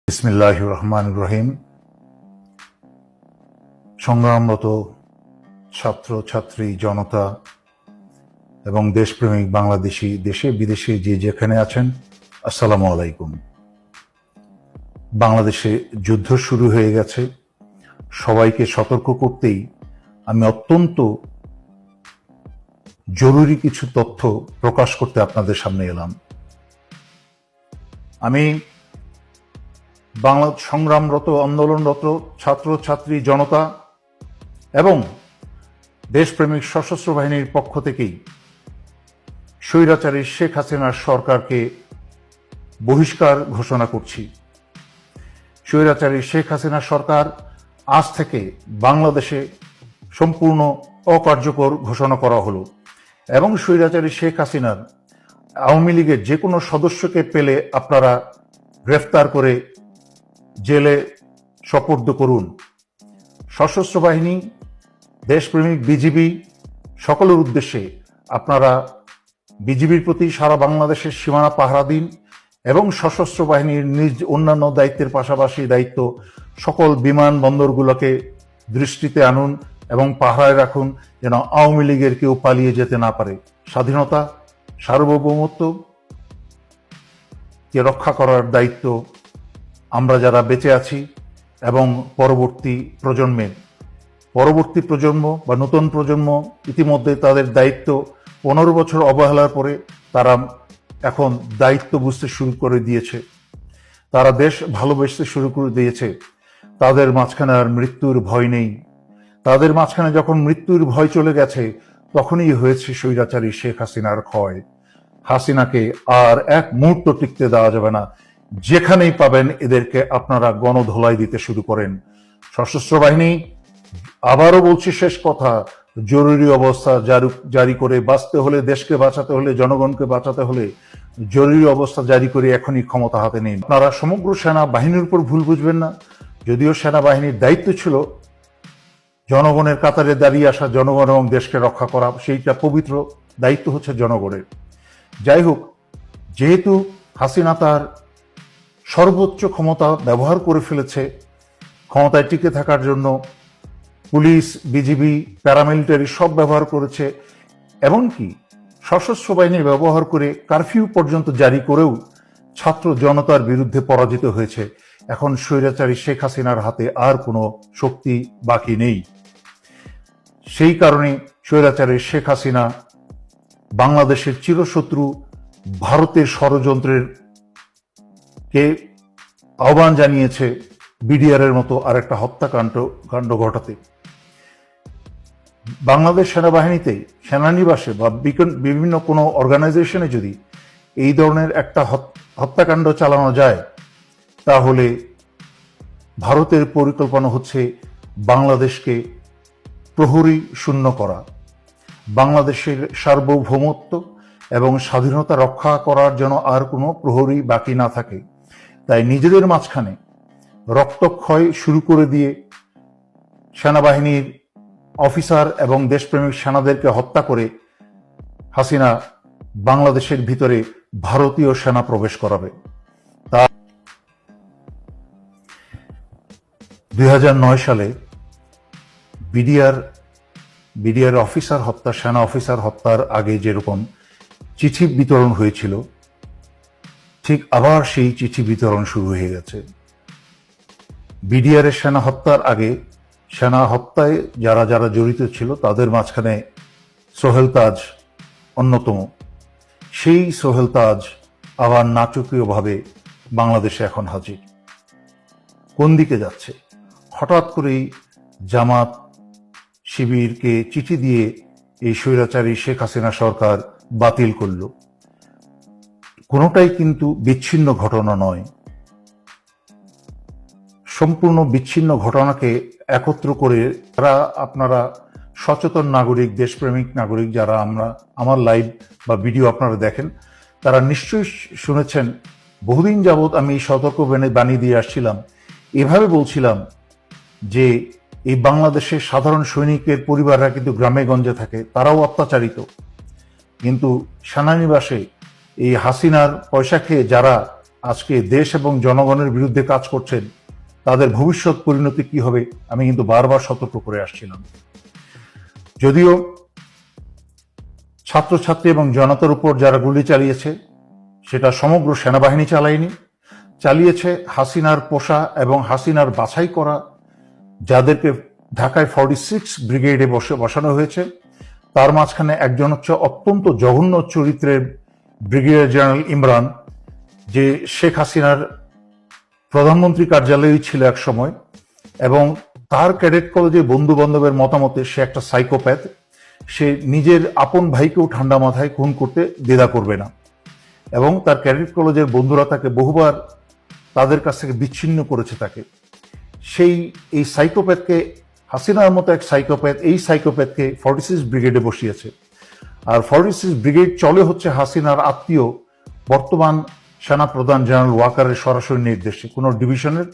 বিসমিল্লাহির রহমানির রহিম। সংগ্রামরত ছাত্র ছাত্রী জনতা এবং দেশপ্রেমিক বাংলাদেশি দেশে বিদেশে যে যেখানে আছেন, আসসালামু আলাইকুম। বাংলাদেশে যুদ্ধ শুরু হয়ে গেছে। সবাইকে সতর্ক করতেই আমি অত্যন্ত জরুরি কিছু তথ্য প্রকাশ করতে আপনাদের সামনে এলাম। আমি বাংলা সংগ্রামরত আন্দোলনরত ছাত্র ছাত্রী জনতা এবং দেশপ্রেমিক সশস্ত্র বাহিনীর পক্ষ থেকেই স্বৈরাচারী শেখ হাসিনার সরকারকে বহিষ্কার ঘোষণা করছি। স্বৈরাচারী শেখ হাসিনা সরকার আজ থেকে বাংলাদেশে সম্পূর্ণ অকার্যকর ঘোষণা করা হলো এবং স্বৈরাচারী শেখ হাসিনার আওয়ামী লীগের যে কোনো সদস্যকে পেলে আপনারা গ্রেফতার করে জেলে সোপর্দ করুন। সশস্ত্র বাহিনী, দেশপ্রেমিক বিজিবি সকলের উদ্দেশ্যে আপনারা বিজিবির প্রতি সারা বাংলাদেশের সীমানা পাহারা দিন এবং সশস্ত্র বাহিনীর নিজ অন্যান্য দায়িত্বের পাশাপাশি দায়িত্ব সকল বিমানবন্দরগুলোকে দৃষ্টিতে আনুন এবং পাহারায় রাখুন, যেন আওয়ামী লীগের কেউ পালিয়ে যেতে না পারে। স্বাধীনতা, সার্বভৌমত্ব কে রক্ষা করার দায়িত্ব আমরা যারা বেঁচে আছি এবং পরবর্তী প্রজন্ম বা নতুন প্রজন্ম ইতিমধ্যে তাদের দায়িত্ব 15 বছর অবহেলার পরে তারা এখন দায়িত্ব বুঝতে শুরু করে দিয়েছে। তারা দেশ ভালোবাসতে শুরু করে দিয়েছে। তাদের মাঝখানে আর মৃত্যুর ভয় নেই। তাদের মাঝখানে যখন মৃত্যুর ভয় চলে গেছে, তখনই হয়েছে স্বৈরাচারী শেখ হাসিনার ক্ষয়। হাসিনাকে আর এক মুহূর্ত টিকতে দেওয়া যাবে না। যেখানেই পাবেন এদেরকে আপনারা গণধোলাই দিতে শুরু করেন। সশস্ত্র বাহিনী, আবারও বলছি, শেষ কথা, জরুরি অবস্থা জারি করে বাঁচতে হলে, দেশকে বাঁচাতে হলে, জনগণকে বাঁচাতে হলে জরুরি অবস্থা জারি করে এখনই ক্ষমতা হাতে নিন। আপনারা সমগ্র সেনা বাহিনীর উপর ভুল বুঝবেন না। যদিও সেনাবাহিনীর দায়িত্ব ছিল জনগণের কাতারে দাঁড়িয়ে আসা, জনগণ এবং দেশকে রক্ষা করা, সেইটা পবিত্র দায়িত্ব হচ্ছে জনগণের। যাই হোক, যেহেতু হাসিনা তার সর্বোচ্চ ক্ষমতা ব্যবহার করে ফেলেছে, ক্ষমতায় টিকে থাকার জন্য পুলিশ, বিজিবি, প্যারামিলিটারি সব ব্যবহার করেছে, এমনকি সশস্ত্র বাহিনী ব্যবহার করে কারফিউ পর্যন্ত জারি করেও ছাত্র জনতার বিরুদ্ধে পরাজিত হয়েছে। এখন স্বৈরাচারী শেখ হাসিনার হাতে আর কোনো শক্তি বাকি নেই। সেই কারণে স্বৈরাচারী শেখ হাসিনা বাংলাদেশের চিরশত্রু ভারতের ষড়যন্ত্রের কে আহ্বান জানিয়েছে বিডিআরের মতো আরেকটা হত্যাকাণ্ড ঘটাতে। বাংলাদেশ সেনাবাহিনীতে, সেনানিবাসে বা বিভিন্ন কোনো অর্গানাইজেশনে যদি এই ধরনের একটা হত্যাকাণ্ড চালানো যায়, তাহলে ভারতের পরিকল্পনা হচ্ছে বাংলাদেশকে প্রহরী শূন্য করা, বাংলাদেশের সার্বভৌমত্ব এবং স্বাধীনতা রক্ষা করার জন্য আর কোনো প্রহরী বাকি না থাকে। তাই নিজেদের মাঝখানে রক্তক্ষয় শুরু করে দিয়ে সেনাবাহিনীর অফিসার এবং দেশপ্রেমিক সেনাদেরকে হত্যা করে হাসিনা বাংলাদেশের ভিতরে ভারতীয় সেনা প্রবেশ করাবে। তা 2009 সালে বিডিআর অফিসার হত্যা, সেনা অফিসার হত্যার আগে যেরকম চিঠি বিতরণ হয়েছিল, ঠিক আবার সেই চিঠি বিতরণ শুরু হয়ে গেছে। বিডিআরের সেনা হত্যার আগে সেনা হত্যায় যারা যারা জড়িত ছিল তাদের মাঝখানে সোহেল তাজ অন্যতম। সেই সোহেল তাজ আবার নাটকীয়ভাবে বাংলাদেশে এখন হাজির। কোন দিকে যাচ্ছে? হঠাৎ করেই জামাত শিবিরকে চিঠি দিয়ে এই স্বৈরাচারী শেখ হাসিনা সরকার বাতিল করল। কোনোটাই কিন্তু বিচ্ছিন্ন ঘটনা নয়। সম্পূর্ণ বিচ্ছিন্ন ঘটনাকে একত্র করে যারা আপনারা সচেতন নাগরিক, দেশপ্রেমিক নাগরিক যারা আমার লাইভ বা ভিডিও আপনারা দেখেন, তারা নিশ্চয়ই শুনেছেন। বহুদিন যাবৎ আমি সতর্ক বাণী দিয়ে আসছিলাম, এভাবে বলছিলাম যে এই বাংলাদেশের সাধারণ সৈনিকের পরিবাররা কিন্তু গ্রামে গঞ্জে থাকে, তারাও অত্যাচারিত। কিন্তু সেনানিবাসে এই হাসিনার পয়সা খেয়ে যারা আজকে দেশ এবং জনগণের বিরুদ্ধে কাজ করছেন, তাদের ভবিষ্যৎ পরিণতি কি হবে আমি কিন্তু বারবার সতর্ক করে আসছিলাম। যদিও ছাত্রছাত্রী এবং জনতার উপর যারা গুলি চালিয়েছে সেটা সমগ্র সেনাবাহিনী চালিয়েছে হাসিনার পোষা এবং হাসিনার বাছাই করা যাদেরকে ঢাকায় 46 ব্রিগেডে বসানো হয়েছে, তার মাঝখানে একজন হচ্ছে অত্যন্ত জঘন্য চরিত্রের ব্রিগেডিয়ার জেনারেল ইমরান, যে শেখ হাসিনার প্রধানমন্ত্রী কার্যালয়েই ছিল এক সময়, এবং তার ক্যাডেট কলেজে বন্ধু বান্ধবের মতামতে সে একটা সাইকোপ্যাথ। সে নিজের আপন ভাইকেও ঠান্ডা মাথায় খুন করতে দ্বিধা করবে না, এবং তার ক্যাডেট কলেজের বন্ধুরা তাকে বহুবার তাদের কাছ থেকে বিচ্ছিন্ন করেছে তাকে। এই সাইকোপ্যাথকে, হাসিনার মতো এক সাইকোপ্যাথ, এই সাইকোপ্যাথকে 46 ব্রিগেডে বসিয়েছে। আর 46 ব্রিগেড চলে হচ্ছে হাসিনার আত্মীয় বর্তমান সেনাপ্রধান জেনারেল ওয়াকারের সরাসরি নির্দেশে, কোনো ডিভিশনের